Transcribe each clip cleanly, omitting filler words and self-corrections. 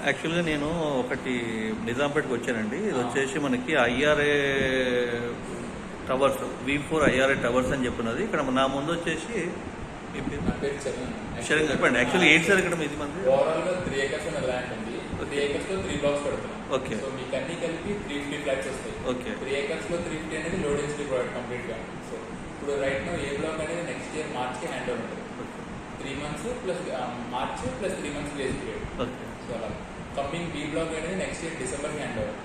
యాక్చువల్గా నేను ఒకటి నిజాంపేటకి వచ్చానండి. ఇది వచ్చేసి మనకి IRA towers, V4 IRA towers అని చెప్పినది. ఇక్కడ నా ముందు వచ్చేసి శరణ్ చెప్పండి. యాక్చువల్లీ ఏంటి సార్ ఇక్కడ ఇది మంది ఓవరాల్ గా 3 acres ఉన్న ల్యాండ్ ఉంది. 3 acres లో 3 blocks పెడుతున్నాం. ఓకే. సో మీకు అన్ని కలిపి 350 ఫ్లాట్స్ వస్తాయి. ఓకే. 3 acres లో 350 అనేది లో డెన్సిటీ ప్రాజెక్ట్ కంప్లీట్ గా. సో ఇప్పుడు రైట్ నో ఏ బ్లాక్ అనేది నెక్స్ట్ ఇయర్ మార్చ్ కి హ్యాండ్ ఓవర్ ఉంటుంది. 3 months plus March plus 3 months grace period. Okay. So అలా కమింగ్ బి బ్లాక్ అనేది నెక్స్ట్ ఇయర్ డిసెంబర్ కి హ్యాండ్ ఓవర్.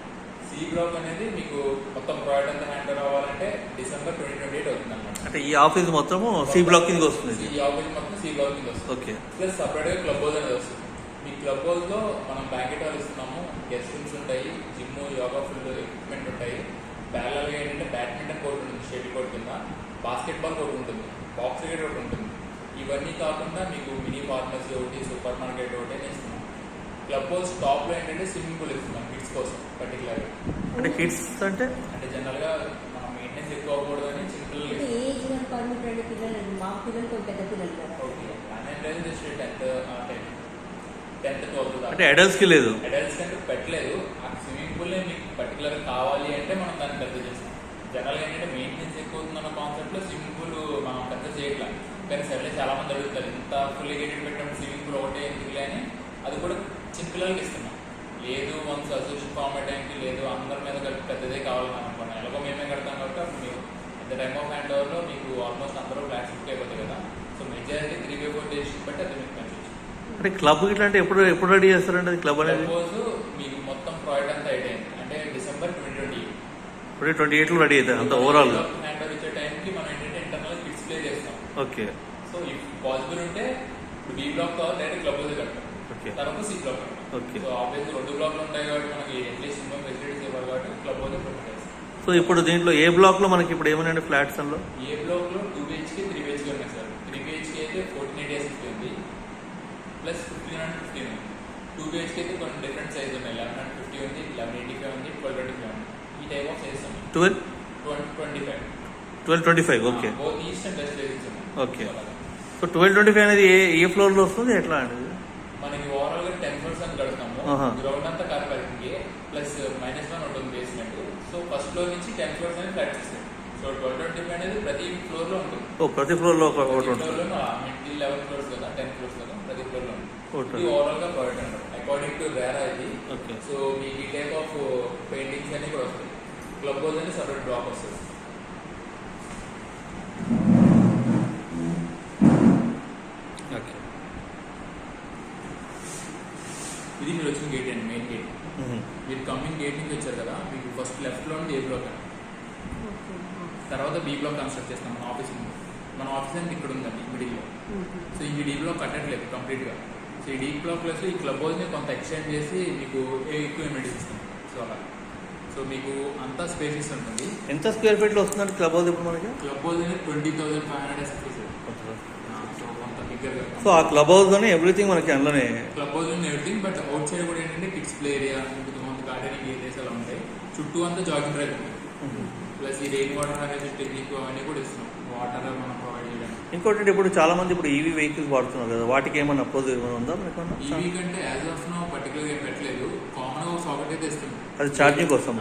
సి బ్లాక్ అనేది మీకు మొత్తం ప్రాజెక్ట్ అంతా హ్యాండ్ ఓవర్ అవ్వాలంటే డిసెంబర్ 2028 అవుతుంది అనమాట. అంటే ఈ ఆఫీస్ మొత్తము సి బ్లాక్ కింద వస్తుంది. ఈ ఆఫీస్ మొత్తం సి బ్లాక్ కింద వస్తుంది. ఓకే. ప్లస్ సపరేట్ గా క్లబ్ హౌస్ అనేది వస్తుంది. మీ క్లబ్ హౌస్ లో మనం బ్యాంకెట్ హాల్ ఇస్తున్నాము, గెస్ట్ రూమ్స్ ఉంటాయి, జిమ్, యోగా ఫుల్ ఎక్విప్మెంట్ ఉంటాయి. ప్యారలల్ గా ఏంటంటే బ్యాడ్మింటన్ కోర్ట్ ఉంటుంది, షటిల్ కోర్ట్ కింద బాస్కెట్ బాల్ కోర్ట్ ఉంటుంది, బాక్స్ క్రికెట్ ఒకటి ఉంటుంది. ఇవన్నీ కాకుండా మీకు మినీ ఫార్మసీ ఒకటి, సూపర్ మార్కెట్ ఒకటి ఇస్తున్నాం. క్లబ్ హౌస్ టాప్ లో ఏంటంటే స్విమ్మింగ్ పూల్ ఇస్తున్నాం కిడ్స్ కోసం పర్టికులర్ గా. అంటే కిడ్స్ అంటే జనరల్ గా మనం మెయింటెనెన్స్ ఎక్కువ అవ్వకూడదు అని సింపుల్ టెన్త్ 12 అంటే అడల్ట్స్ కి లేదు, అడల్ట్స్ కంటే పెట్టలేదు. ఆ స్విమ్మింగ్ పూల్ మీకు పర్టికులర్ కావాలి అంటే మనం దాన్ని పెద్ద చేస్తాం. జనరల్ గా ఏంటంటే మెయింటెనెన్స్ ఎక్కువ అవుతుందన్న కాన్సెప్ట్ లో స్విమ్మింగ్ పూల్ మనం పెద్ద చేయట్లేదు. కానీ సరే చాలా మంది అడుగుతారు, ఇంత ఫుల్ గేటెడ్ పెట్టినప్పుడు స్విమ్మింగ్ పూల్ ఒకటే ఎందుకులే అని. అది కూడా చిన్న పిల్లలకి ఇస్తున్నాం. లేదు వన్స్ అసోసియేషన్ ఫార్మ్ అయ్యడానికి లేదు, అందరి మీద కలిపి పెద్దదే కావాలని అనుకోండి. ఎలాగో మేమే కడతాం కాబట్టి అప్పుడు మీరు the time of hand over లో మీకు ఆల్మోస్ట్ అందరూ ఫ్లాట్స్ బుక్ అయిపోతాయి కదా. సో మెజారిటీ 3/4 డేస్ బట్టి అది మీకు మంచి. అంటే క్లబ్ ఇట్లా అంటే ఎప్పుడు రెడీ చేస్తారండి అది క్లబ్ అనేది? రోజు మీకు మొత్తం ప్రాజెక్ట్ అంతా అయిపోయింది అంటే డిసెంబర్ 2028 లో రెడీ అవుతుంది అంత ఓవరాల్ గా. హ్యాండ్ ఓవర్ ఇచ్చే టైంకి మనం ఏంటంటే ఇంటర్నల్ కిడ్స్ ప్లే చేస్తాం. ఓకే. సో ఇఫ్ పాసిబుల్ ఉంటే B block direct clubhouse కడతాం, తర్వాత సి బ్లాక్. సో ఆబ్వియస్లీ 2 బ్లాక్లు ఉంటాయి కాబట్టి మనకి అట్లీస్ట్ మినిమం ఫెసిలిటీస్ ఇవ్వాలి కాబట్టి క్లబ్ హౌస్ ప్రొవైడ్ చేస్తాం. సో ఇప్పుడు దీంట్లో ఏ బ్లాక్ లో మనకి ఇప్పుడు ఏమైనా ఫ్లాట్స్ అందులో? ఏ బ్లాక్ లో 2 BHK 3 BHK ఉన్నాయి సార్. 3 BHK అయితే 1480 ఉంది, ప్లస్ 1550 ఉంది. 2 BHK అయితే కొన్ని డిఫరెంట్ సైజ్ ఉన్నాయి, 1150 ఉంది, 1185 ఉంది, 1225 ఉంది. ఈ టైప్ ఆఫ్ సైజెస్ ఉన్నాయి. 1225. Okay. Both east and west facings ఉన్నాయి. ఓకే. సో 1225 అనేది ఏ ఫ్లోర్ లో వస్తుంది, ఎట్లా అండి? మనకి ఓవరాల్ గా 10 floors అని కడతాము. గ్రౌండ్ అంతా కార్ పార్కింగ్ ప్లస్ -1 ఉంటుంది బేస్మెంట్. సో ఫస్ట్ ఫ్లోర్ నుంచి 10 floors అనేది ఫ్లాట్స్ ఇస్తాయి. సో 1225 అనేది ప్రతి ఫ్లోర్ లో ఉంటుంది. ప్రతి ఫ్లోర్ లో ఒకటి ఉంటుంది. ఫ్లోర్ లో 11 floors కదా, 10 floors కదా, ప్రతి ఫ్లోర్ లో ఉంటుంది. ఇది ఓవరాల్ గా ప్రాజెక్ట్ అంటారు అకార్డింగ్ టు రేరా ఇది. సో మీకు ఈ టైప్ ఆఫ్ పెయింటింగ్స్ అన్ని కూడా వస్తాయి. క్లబ్ హౌస్ అని సపరేట్ బ్లాక్ వస్తుంది. ఇది మీరు వచ్చిన గేట్ అండి, మెయిన్ గేట్. మీరు కమింగ్ గేట్ నుంచి వచ్చారు కదా, మీకు ఫస్ట్ లెఫ్ట్ లో ఉంది ఏ బ్లాక్ అండి, తర్వాత బి బ్లాక్ కన్స్ట్రక్ట్ చేస్తాం మన ఆఫీస్ ముందు. మన ఆఫీస్ అనేది ఇక్కడ ఉందండి మిడిల్ లో. సో ఈ డి బ్లాక్ కట్టట్లేదు కంప్లీట్ గా. సో ఈ డి బ్లాక్ ప్లస్ ఈ క్లబ్ హౌస్ ని కొంత ఎక్స్టెండ్ చేసి మీకు ఎక్కువ అమ్యూనిటీస్ ఇస్తాం. సో అలా సో మీకు అంతా స్పేసెస్ ఉంటుంది. ఎంత స్క్వేర్ ఫీట్ లో వస్తుందండి క్లబ్ హౌస్ ఇప్పుడు మనకి? క్లబ్ హౌస్ అనేది 20,500 SFT. సో కొంత బిగ్గర్ గా. సో ఆ క్లబ్ హౌస్ లోనే ఎవ్రీథింగ్ మనకి అందులోనే. క్లబ్ హౌస్ లోనే ఎవ్రీథింగ్, బట్ అవుట్ సైడ్ కూడా ఏంటంటే కిడ్స్ ప్లే ఏరియా, కొంతమంది గార్డెనింగ్ ఏరియాస్ అలా ఉంటాయి. చుట్టూ అంతా జాగింగ్ ట్రాక్ ఉంది. ప్లస్ ఈ రెయిన్ వాటర్ హార్వెస్టింగ్ టెక్నిక్ అవన్నీ కూడా ఇస్తున్నాం, వాటర్ మనం ప్రొవైడ్ చేయడానికి. ఇంకోటి ఇప్పుడు చాలా మంది ఇప్పుడు ఈవీ వెహికల్స్ వాడుతున్నారు కదా, వాటికి ఏమైనా అపోజ్ ఏమైనా ఉందా? ఈవీ కంటే యాజ్ ఆఫ్ నో పర్టికులర్ ఏం పెట్టలేదు. కామన్ గా ఒక సాకెట్ అయితే ఇస్తుంది, అది ఛార్జింగ్ కోసం.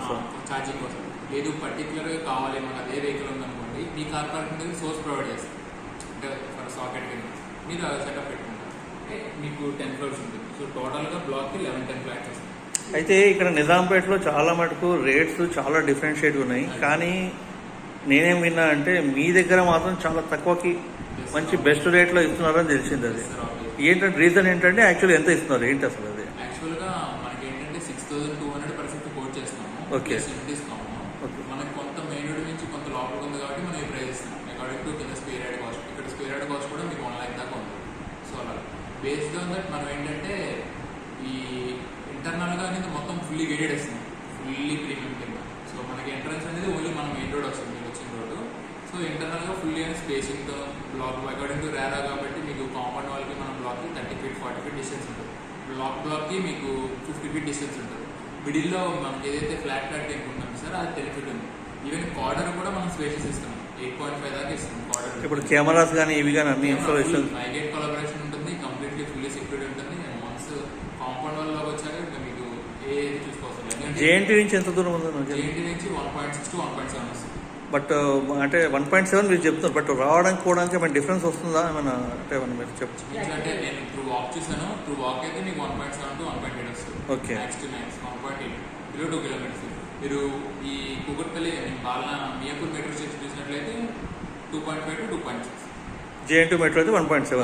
ఛార్జింగ్ కోసం లేదు పర్టికులర్ గా కావాలి మనకు అదే వెహికల్ ఉందనుకోండి, మీ కార్ పార్కింగ్ దగ్గర సోర్స్ ప్రొవైడ్ చేస్తాం. అంటే ఫర్ సాకెట్ కింద మీరు సెటప్ పెట్టుకుంటారు. మీకు 10 floors ఉంటుంది. సో టోటల్ గా బ్లాక్ కి 11-10 ఫ్లాట్స్ వస్తాయి. అయితే ఇక్కడ నిజాంపేటలో చాలా మటుకు రేట్స్ చాలా డిఫరెన్షియేట్ ఉన్నాయి. కానీ నేనేం విన్నా అంటే మీ దగ్గర మాత్రం చాలా తక్కువకి మంచి బెస్ట్ రేట్లో ఇస్తున్నారని తెలిసింది. అది ఏంటంటే రీజన్ ఏంటంటే యాక్చువల్లీ ఎంత ఇస్తున్నారు ఏంటి అసలు? అది యాక్చువల్ గా మనకి ఏంటంటే 6,200 per sq కోట్ చేస్తున్నాము. ఓకే. మనకి కొంత మెయిన్ రోడ్ నుంచి కొంత లోపలికి ఉంది కాబట్టి మనం ఈ ప్రైస్ ఇస్తున్నాం. అకార్డింగ్ టు కింద స్క్వేర్ యార్డ్ కాస్ట్. ఇక్కడ స్క్వేర్ యార్డ్ కాస్ట్ కూడా మీకు 1 lakh దాకా ఉంది. సో అలా బేస్డ్ ఆన్ దట్ మనం ఏంటంటే ఈ ఇంటర్నల్ గా అనేది మొత్తం ఫుల్లీ గేటెడ్ ఇస్తున్నాం, ఫుల్లీ ప్రీమియం కింద. సో మనకి ఎంట్రన్స్ అనేది ఓన్లీ మన మెయిన్ రోడ్ వస్తుంది, మీకు వచ్చిన రోడ్డు. సో ఇంటర్నల్ గా ఫుల్లీ అని స్పేసింగ్ తో బ్లాక్ అకార్డింగ్ టు రేరా కాబట్టి మీకు కాంపౌండ్ వాళ్ళకి మన బ్లాక్ కి 30 feet 40 feet డిస్టెన్స్ ఉంటుంది. బ్లాక్ కి మీకు 50 feet డిస్టెన్స్ ఉంటుంది. మిడిల్ లో మనకి ఏదైతే ఫ్లాట్ అనుకుంటాం సార్ అది 10 feet ఉంది. ఈవెన్ కార్డర్ కూడా మనం స్పేసెస్ ఇస్తాం, 8.5 దాకా ఇస్తాం కార్డర్. ఇప్పుడు కెమెరాస్ కానీ ఇవి కానీ అన్ని ఇన్స్టాలేషన్ ఐగేట్ కొలాబరేషన్ ఉంటుంది, కంప్లీట్లీ ఫుల్లీ సెక్యూరిటీ ఉంటుంది. వన్స్ కాంపౌండ్ వాళ్ళకి వచ్చాక ఇంకా మీకు ఏది చూసుకోవచ్చు. జేఎన్టీ నుంచి ఎంత దూరం ఉంది? జేఎన్టీ నుంచి 1.6 to 1.7 వస్తుంది. బట్ అంటే 1.7 మీరు చెప్తున్నారు, బట్ రావడానికి పోవడానికి ఏమైనా డిఫరెన్స్ వస్తుందా ఏమైనా? అంటే ఏమైనా మీరు చెప్తారు. అంటే నేను త్రూ వాక్ చూసాను, త్రూ వాక్ అయితే మీకు 1.7 to 1.8 వస్తుంది. Okay, max to max 1.8 below 2 kilometres. మీరు ఈ కూకట్పల్లి బాలన మియాపూర్ మెట్రో స్టేషన్ చూసినట్లయితే 2.5 to 2.6. జేఎన్టీ మెట్రో అయితే 1.7.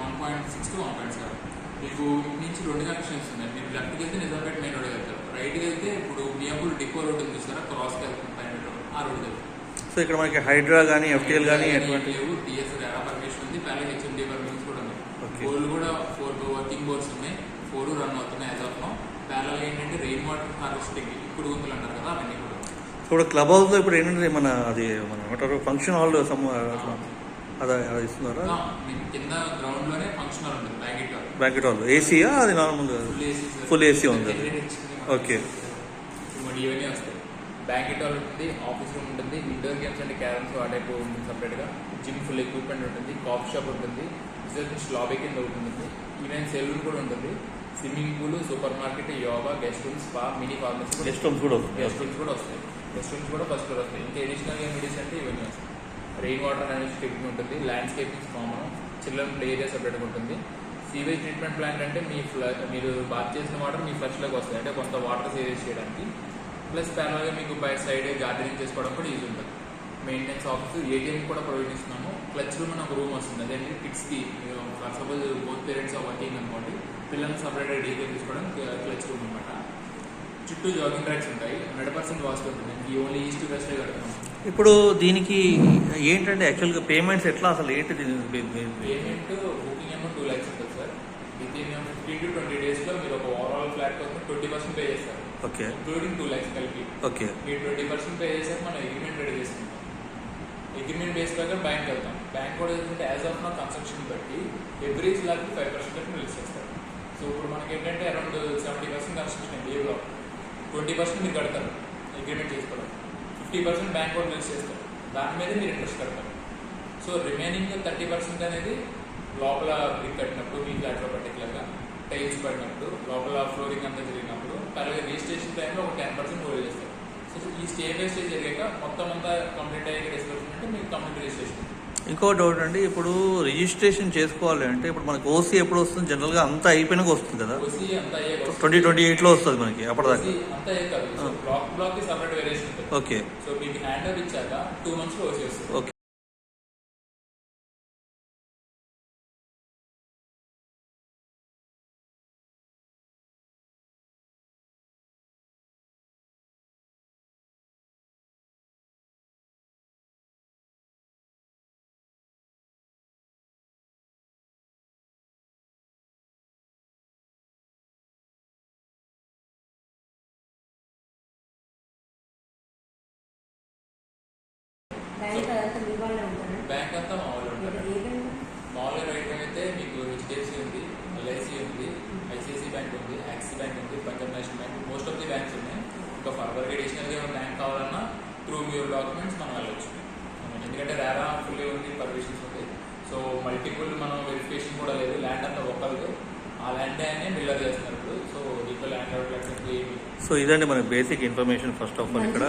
1.6 to 1.7. మీకు నుంచి 2 కనెక్షన్స్ ఉన్నాయి. మీరు లెఫ్ట్కి వెళ్తే నిజాంపేట మెయిన్ రోడ్ వెళ్తారు, రైట్కి వెళ్తే ఇప్పుడు మియాపూర్ డిపో రోడ్ ఉంది చూసారా, క్రాస్కి వెళ్తాం పైన ఆ రోడ్ వెళ్తారు. సో ఇక్కడ మనకి హైడ్రా కానీ ఎఫ్టీఎల్ కానీ ఎటువంటి లేవు. టీఎస్ ఎరా పర్మిషన్ ఉంది, ప్యాలెస్ హెచ్ఎండి పర్మిషన్స్ కూడా ఉన్నాయి. బోర్లు కూడా 4 వర్కింగ్ బోర్డ్స్ ఉన్నాయి, 4 రన్ అవుతున్నాయి యాజ్ ఆఫ్ నౌ. ప్యాలెల్ ఏంటంటే రెయిన్ వాటర్ హార్వెస్టింగ్, ఇప్పుడు గుంతలు అంటారు కదా, అవన్నీ కూడా. సో ఇప్పుడు క్లబ్ హౌస్లో ఇప్పుడు ఏంటంటే మన అది మన ఏమంటారు ఫంక్షన్ హాల్ అదే ఇస్తున్నారా? మీకు కింద గ్రౌండ్ లోనే ఫంక్షన్ హాల్ ఉంటుంది, బ్యాంకెట్ హాల్. ఏసీయా అది నార్మల్? ఫుల్ ఏసీ ఉంది. ఓకే, ఇవన్నీ వస్తాయి. బ్యాంకెట్ హాల్ ఉంటుంది, ఆఫీస్ రూమ్ ఉంటుంది, ఇండోర్ గేమ్స్ అంటే క్యారమ్స్ ఆ టైప్ ఉంటుంది సపరేట్గా. జిమ్ ఫుల్ ఎక్విప్మెంట్ ఉంటుంది, కాఫీ షాప్ ఉంటుంది, రిజర్వేషన్ లాబీ కింద ఉంటుంది, ఈవెన్ సెలూన్ కూడా ఉంటుంది, swimming pool, super market, yoga, guest rooms, spa, mini pharmacy, guest rooms కూడా వస్తాయి. గెస్ట్ రూమ్స్ కూడా ఫస్ట్ ఫ్లోర్ వస్తాయి. ఇంకా ఎడిషనల్ ఎమ్యూనిటీస్ అంటే ఇవన్నీ వస్తాయి. రెయిన్ వాటర్ హార్వెస్టింగ్ ఉంటుంది, landscaping common, children play area సపరేట్గా ఉంటుంది. సీవేజ్ ట్రీట్మెంట్ ప్లాంట్ అంటే మీరు బాత్ చేసిన వాటర్ మీ ఫ్లష్లోకి వస్తాయి, అంటే కొంత వాటర్ సేవేజ్ చేయడానికి. ప్లస్ ప్యానల్గా మీకు బయట సైడ్ గార్డెనింగ్ చేసుకోవడం కూడా ఈజీ ఉంటుంది. మెయింటెనెన్స్ ఆఫీస్, ఏటీఎం కూడా ప్రొవైడ్ ఇస్తున్నాము. క్లచ్ రూమ్ అని ఒక రూమ్ వస్తుంది, అదేంటి కిడ్స్కి for suppose both parents working అనుకోండి, పిల్లల్ని సపరేట్గా డీకేర్ తీసుకోవడం క్లచ్ రూమ్ అనమాట. చుట్టూ జాగింగ్ ట్రాక్స్ ఉంటాయి, 100% వాస్ట్ ఉంటుంది. ఈ ఓన్లీ ఈస్ట్ వెస్టే కడుతున్నాం. ఇప్పుడు దీనికి ఏంటంటే యాక్చువల్గా పేమెంట్స్ ఎట్లా అసలు ఏంటి? పేమెంట్ బుకింగ్ ఏమో 2 lakhs ఉంటుంది సార్. విత్ ఇన్ 15 to 20 daysలో మీరు ఒక ఓవరాల్ ఫ్లాట్ కోసం 20% పే చేస్తారు. ఓకే, ఇంక్లూడింగ్ 2 lakhs కలిపి. ఓకే, మీరు 20% పే చేశాక మనం అగ్రిమెంట్ రెడీ చేసుకుంటాం. అగ్రిమెంట్ బేస్ ప్రకారం బ్యాంక్ వెళ్తాం. బ్యాంక్ కూడా ఏంటంటే యాజ్ ఆఫ్ నా కన్స్ట్రక్షన్ బట్టి ఎవ్రీ స్లాబ్కి 5% రిలీజ్ చేస్తారు. సో ఇప్పుడు మనకి ఏంటంటే అరౌండ్ 70% కన్స్ట్రక్షన్ అయింది ఏలో, 20% మీరు కడతారు అగ్రిమెంట్ చేసుకోవడం, 50% బ్యాంక్ కూడా రిలీజ్ చేస్తారు, దాని మీద మీరు ఇంట్రెస్ట్ కడతారు. సో రిమైనింగ్ 30% అనేది లోపల బ్రిక్ కట్టినప్పుడు, మీ ఫ్లాట్లో పర్టికులర్గా టైల్స్ పడినప్పుడు, లోపల ఫ్లోరింగ్ అంతా జరిగినప్పుడు, అలాగే రిజిస్ట్రేషన్ టైంలో ఒక 10% హోల్డ్ చేస్తారు. సో ఈ స్టేజ్ బై స్టేజ్ జరిగాక మొత్తం అంతా కంప్లీట్ అయ్యాక డిస్కషన్ అంటే మీకు కంప్లీట్ రిజిస్ట్రేషన్. ఇంకో డౌట్ అండి, ఇప్పుడు రిజిస్ట్రేషన్ చేసుకోవాలి అంటే ఇప్పుడు మనకి ఓసీ ఎప్పుడు వస్తుంది? జనరల్గా అంతా అయిపోయినాక వస్తుంది కదా, ఓసీ అంతా అయ్యాక 2028లో వస్తుంది మనకి, అప్పటిదాకా అంతా అయ్యాక కాదు. సో బ్లాక్ కి సపరేట్ వేరియేషన్ ఉంటుంది. ఓకే, సో మీకు హ్యాండ్ ఓవర్ ఇచ్చాక 2 months లో ఓసీ వస్తుంది. ఓకే. బ్యాంక్ అంతా మామూలు ఉంటుంది. మామూలుగా రైట్ అయితే మీకు హెచ్డిఎఫ్సి ఉంది, ఎల్ఐసి ఉంది, ఐసిఐసి బ్యాంక్ ఉంది, యాక్సిస్ బ్యాంక్ ఉంది, Punjab national bank, most of the banks ఉన్నాయి. ఇంకా ఫర్దర్గా అడిషనల్గా ఏమైనా బ్యాంక్ కావాలన్నా త్రూ యూర్ డాక్యుమెంట్స్ మనం వెళ్ళొచ్చు. ఎందుకంటే రేరా ఫుల్లీ ఉంది, పర్మిషన్స్ ఉంది. సో మల్టిపుల్ మనం వెరిఫికేషన్ కూడా లేదు, ల్యాండ్ అంతా ఒక్కరిది, ఆ ల్యాండ్ అనే బిల్డర్ చేస్తున్నారు ఇప్పుడు. సో దీంట్లో ల్యాండ్ అవుట్ ఏమి. సో ఇదండి మన basic information. First of all ఇక్కడ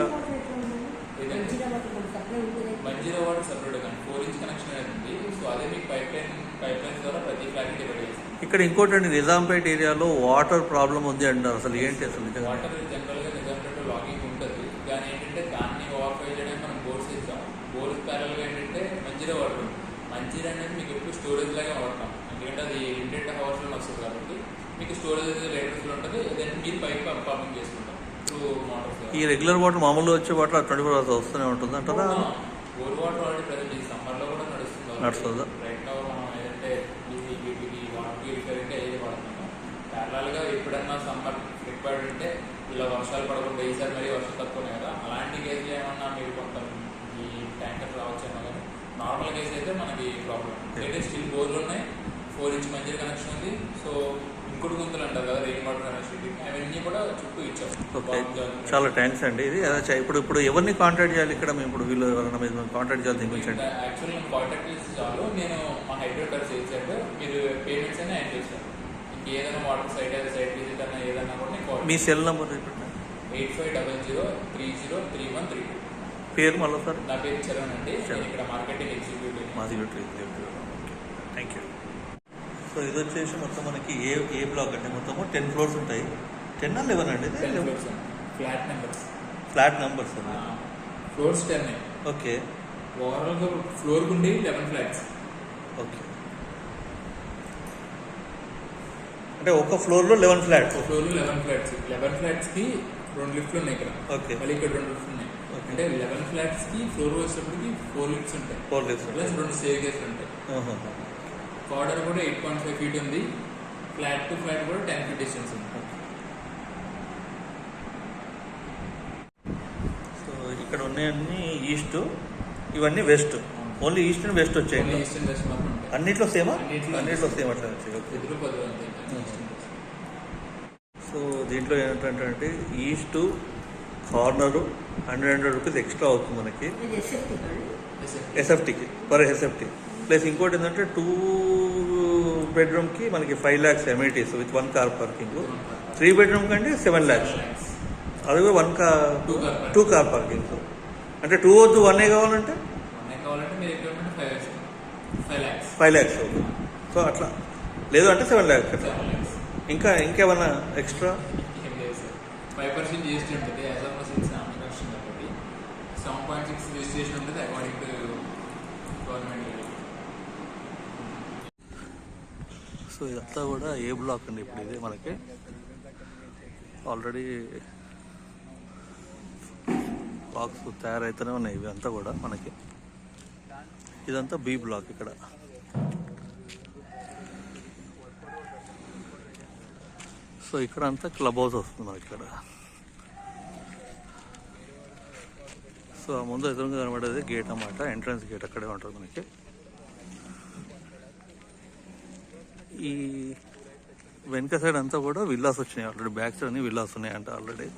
మంజీరా వాటర్ సపరేట్ కానీ 4 inch కనెక్షన్ అనేది ఉంది. సో అదే మీకు పైప్ లైన్స్ ద్వారా ప్రతి ఫ్లాట్కి డివైడ్ చేస్తాం. ఇక్కడ ఇంకోటి అండి, నిజాంపేట ఏరియాలో వాటర్ ప్రాబ్లం ఉంది అంటారు, అసలు ఏంటి అసలు నిజంగా? వాటర్ జనరల్గా నిజాంపేటలో లాగింగ్ ఉంటుంది, కానీ ఏంటంటే దాన్ని ఓవర్ఫై చేయడానికి మనం బోర్స్ ఇస్తాం. బోర్స్ ప్యారల్గా ఏంటంటే మంజీరా వాటర్ ఉంది. మంజీరా అనేది మీకు ఎప్పుడు స్టోరేజ్ లాగా వాడతాం, ఎందుకంటే అది లిమిటెడ్ హవర్స్లో వస్తుంది కాబట్టి మీకు స్టోరేజ్ అనేది లీటర్స్లో ఉంటుంది. ఏదైనా మీరు పైప్ పంపింగ్ చేసుకుంటాం త్రూ మోటార్స్. ఈ రెగ్యులర్ వాటర్ మామూలుగా వచ్చే వాటర్ 24 hours వస్తూనే ఉంటుంది అంటారా? బోర్ వాటర్ ఆల్రెడీ ప్రజెంట్ ఈ సమ్మర్లో కూడా నడుస్తుందా? రైట్ నో మనం ఏదంటే వీటికి వాటర్ ప్యూరిఫైర్గా ఏది వాడుతున్నాము. ప్యారలల్గా ఎప్పుడన్నా సమ్మర్ రిక్వైర్డ్ ఉంటే ఇలా వర్షాలు పడకుండా, ఈసారి మరీ వర్షం తక్కువనే కదా, అలాంటి కేసులు ఏమన్నా మీరు కొంత ఈ ట్యాంకర్ రావచ్చేమో, కానీ నార్మల్ కేసు అయితే మనకి ప్రాబ్లం అయితే స్టిల్ బోర్లు ఉన్నాయి, 4 inch మంజీరా కనెక్షన్ ఉంది. సో ఇంకుడు గుంతలు అంటారు కదా, రెయిన్ వాటర్ కనెక్షన్, అవన్నీ కూడా చుట్టూ ఇచ్చాం. ఓకే, చాలా థ్యాంక్స్ అండి. ఇది ఇప్పుడు ఎవరిని కాంటాక్ట్ చేయాలి ఇక్కడ? మేము ఇప్పుడు వీళ్ళు ఎవరైనా మీరు కాంటాక్ట్ చేయాలి తెప్పించండి. యాక్చువల్లీ నేను కాంటాక్ట్ చేసి చాలు, నేను మా హైడ్రోడ్ సేల్స్ మీరు పేమెంట్స్ అయినా యాడ్ చేశాను. ఏదైనా వాటర్ సైట్ విజిట్ అన్న ఏదన్నా కూడా నేను మీ సెల్ నెంబర్ చెప్పండి. 8500313132. పేరు మళ్ళీ సార్? నా పేరు చరణ్ అండి. నేను ఇక్కడ marketing executive. Thank you. So ఇది వచ్చేసి మొత్తం మనకి ఏ బ్లాక్ అంటే మొత్తము 10 ఫ్లోర్స్ ఉంటాయి. 10 ఆ 11 అండి? 10 ఫ్లోర్స్ అండి. ఫ్లాట్ నెంబర్స్ అండి. ఫ్లోర్స్ 10. ఓకే. ఓవరాల్గా ఫ్లోర్ ఉండి 11 ఫ్లాట్స్. ఓకే, అంటే ఒక ఫ్లోర్లో 11 ఫ్లాట్స్. ఒక ఫ్లోర్లో 11 ఫ్లాట్స్. 11 ఫ్లాట్స్కి 2 లిఫ్ట్లు ఉన్నాయి ఇక్కడ. ఓకే. మళ్ళీ ఇక్కడ 2 లిఫ్ట్లు ఉన్నాయి. అంటే 11 ఫ్లాట్స్కి ఫ్లోర్ వచ్చేటప్పటికి 4 లిఫ్ట్స్ ఉంటాయి. 4 లిఫ్ట్స్ ప్లస్ 2 స్టేర్ కేసులు ఉంటాయి. కార్డర్ కూడా 8.5 feet ఉంది. ఫ్లాట్ టు ఫ్లాట్ కూడా 10 feet డిస్టెన్స్ ఉంది. సో ఇక్కడ ఉన్నాయన్నీ ఈస్ట్, ఇవన్నీ west. Only east and west వచ్చాయి. ఈస్ట్ అండ్ వెస్ట్ మాత్రం ఉంటాయి. అన్నిట్లో సేమా? అన్నిట్లో సేమ్ అట్లా వచ్చాయి. ఓకే. ఎదురు పదులు అంతే. సో దీంట్లో ఏంటంటే ఈస్ట్ కార్నరు 100 రూపీస్ ఎక్స్ట్రా అవుతుంది మనకి ఎస్ఎఫ్టీకి, పర్ ఎస్ఎఫ్టీ. ప్లస్ ఇంకోటి ఏంటంటే 2 bedroomకి మనకి 5 lakhs amenities with 1 car parking. 3 bedroom కంటే 7 lakhs. అది కూడా 2 car పార్కింగ్. అంటే 2 వద్దు 1 కావాలంటే మీరు ఎక్కడ 5 lakhs అవుతుంది. సో అట్లా లేదు అంటే 7 lakhs. ఇంకేమన్నా ఎక్స్ట్రా 5% జిఎస్టీ ఉంటుంది. యాజ్ ఆఫ్ కన్స్ట్రక్షన్ కాబట్టి 7.6 రిజిస్ట్రేషన్ ఉంటుంది అకార్డింగ్ టు గవర్నమెంట్. సో ఇదంతా కూడా ఏ బ్లాక్ అండి? ఇప్పుడు ఇది మనకి ఆల్రెడీ బ్లాక్స్ తయారైతేనే ఉన్నాయి. ఇవి అంతా కూడా మనకి ఇదంతా బి బ్లాక్. ఇక్కడ సో ఇక్కడ అంతా క్లబ్ హౌస్ వస్తుంది మనకి ఇక్కడ. సో ఆ ముందు ఎదురుగా కనబడేది గేట్ అన్నమాట, ఎంట్రన్స్ గేట్ అక్కడే ఉంటుంది మనకి. ఈ వెనక సైడ్ అంతా కూడా విల్లాస్ వచ్చినాయి ఆల్రెడీ. బ్యాక్ సైడ్ అన్ని విల్లాస్ ఉన్నాయంట ఆల్రెడీ.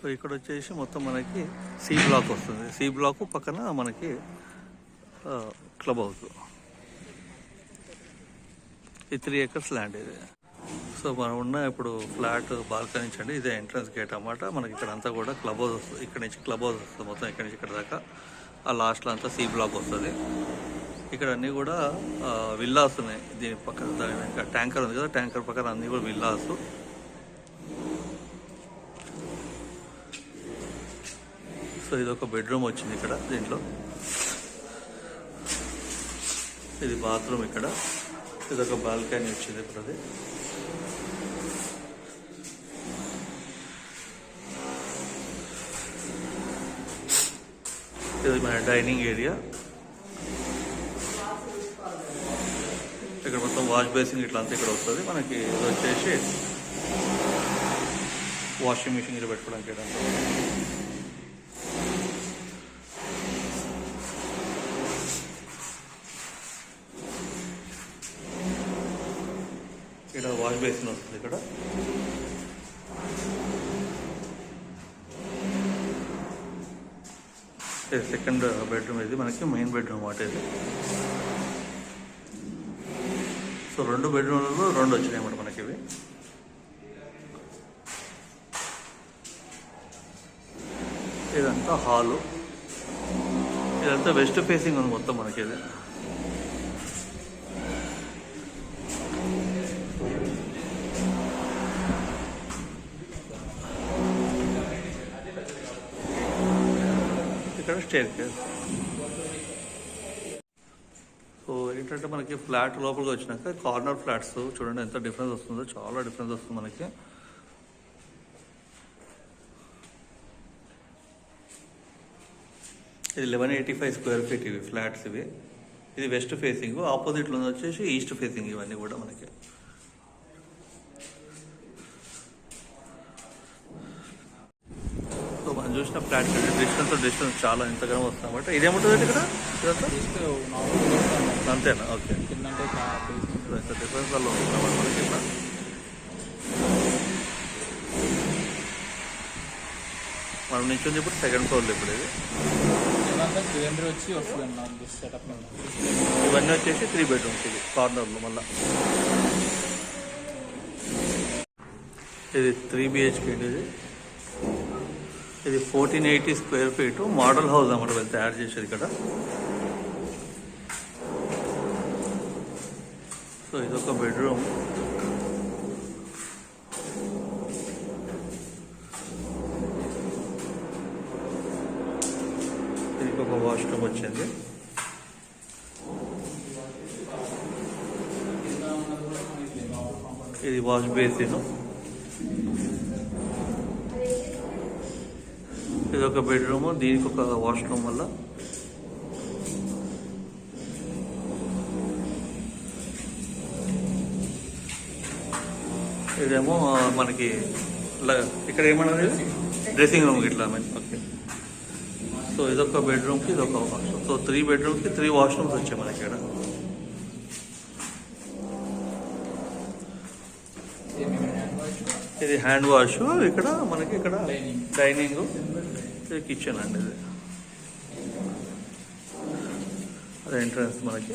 సో ఇక్కడ వచ్చేసి మొత్తం మనకి సి బ్లాక్ వస్తుంది. సి బ్లాక్ పక్కన మనకి క్లబ్ హౌస్. ఈ 3 acres ల్యాండ్ ఇది. సో మనం ఉన్న ఇప్పుడు ఫ్లాట్ బాల్కనీ నుంచి అండి, ఇదే ఎంట్రన్స్ గేట్ అన్నమాట. మనకి ఇక్కడ అంతా కూడా క్లబ్ హౌస్ వస్తుంది. ఇక్కడ నుంచి క్లబ్ హౌస్ వస్తుంది మొత్తం, ఇక్కడ నుంచి ఇక్కడ దాకా. ఆ లాస్ట్లో అంతా సి బ్లాక్ వస్తుంది. ఇక్కడ అన్నీ కూడా విల్లాస్ ఉన్నాయి. దీని పక్కన దాని వెనక ట్యాంకర్ ఉంది కదా, ట్యాంకర్ పక్కన అన్నీ కూడా విల్లాస్. సో ఇది ఒక బెడ్రూమ్ వచ్చింది ఇక్కడ. దీంట్లో ఇది బాత్రూమ్. ఇక్కడ ఇది ఒక బాల్కనీ వచ్చింది ఇప్పుడు. అది ఇది మన డైనింగ్ ఏరియా. ఇక్కడ మొత్తం వాష్ బేసింగ్ ఇట్లా అంతా ఇక్కడ వస్తుంది మనకి. ఇది వచ్చేసి వాషింగ్ మిషన్ ఇది పెట్టుకోవడానికి. ఇక్కడ వాష్ బేసిన్ వస్తుంది. ఇక్కడ సెకండ్ బెడ్రూమ్. ఇది మనకి మెయిన్ బెడ్రూమ్ అన్నమాట ఇది. సో 2 బెడ్రూమ్లలో 2 వచ్చినాయి అన్నమాట మనకి ఇవి. ఇదంతా హాలు. ఇదంతా వెస్ట్ ఫేసింగ్ ఉంది మొత్తం మనకి ఇది. ఇక్కడ స్టేర్ కేస్. సో ఏంటంటే మనకి ఫ్లాట్ లోపలికి వచ్చినాక కార్నర్ ఫ్లాట్స్ చూడండి ఎంత డిఫరెన్స్ వస్తుందో. చాలా డిఫరెన్స్ వస్తుంది మనకి. ఇది 1185 square feet ఇవి ఫ్లాట్స్ ఇవి. ఇది వెస్ట్ ఫేసింగ్. ఆపోజిట్లో వచ్చేసి ఈస్ట్ ఫేసింగ్. ఇవన్నీ కూడా మనకి సో మనం చూసిన ఫ్లాట్ డిస్టెన్స్ చాలా ఇంతగానో వస్తుంది అన్నమాట. ఇదేముంటుంది ఇక్కడ ఇదంతా అంతేనా? ఓకే. కిందంటే డిఫరెన్స్ వల్ల ఉంటుంది మనకి ఇక్కడ. మనం నిల్చుంది ఇప్పుడు సెకండ్ ఫ్లోర్లో ఇప్పుడు ఇది. ఇదంతా గ్రీనరీ వచ్చి వస్తుంది నాకు సెటప్. ఇవన్నీ వచ్చేసి 3 బెడ్రూమ్స్ ఇది కార్నర్లో. మళ్ళీ ఇది 3 BHK ఇది 1480 స్క్వేర్ ఫీట్ మోడల్ హౌస్ అన్నమాట వీళ్ళు తయారు చేసేది ఇక్కడ. సో ఇదొక బెడ్రూమ్. దీనికి ఒక వాష్రూమ్ వచ్చింది. ఇది వాష్ బేసిన్. ఇది ఒక బెడ్రూమ్, దీనికి ఒక వాష్రూమ్. వల్ల ఇదేమో మనకి ఇక్కడ ఏమన్నది డ్రెస్సింగ్ రూమ్ ఇట్లా. ఓకే. సో ఇదొక బెడ్రూమ్కి ఇదొక వాష్రూమ్. సో 3 బెడ్రూమ్కి 3 వాష్రూమ్స్ వచ్చాయి మనకి ఇక్కడ. ఇది హ్యాండ్ వాష్. ఇక్కడ మనకి ఇక్కడ డైనింగ్, ఇది కిచెన్ అండి. ఇది అదే ఎంట్రన్స్ మనకి.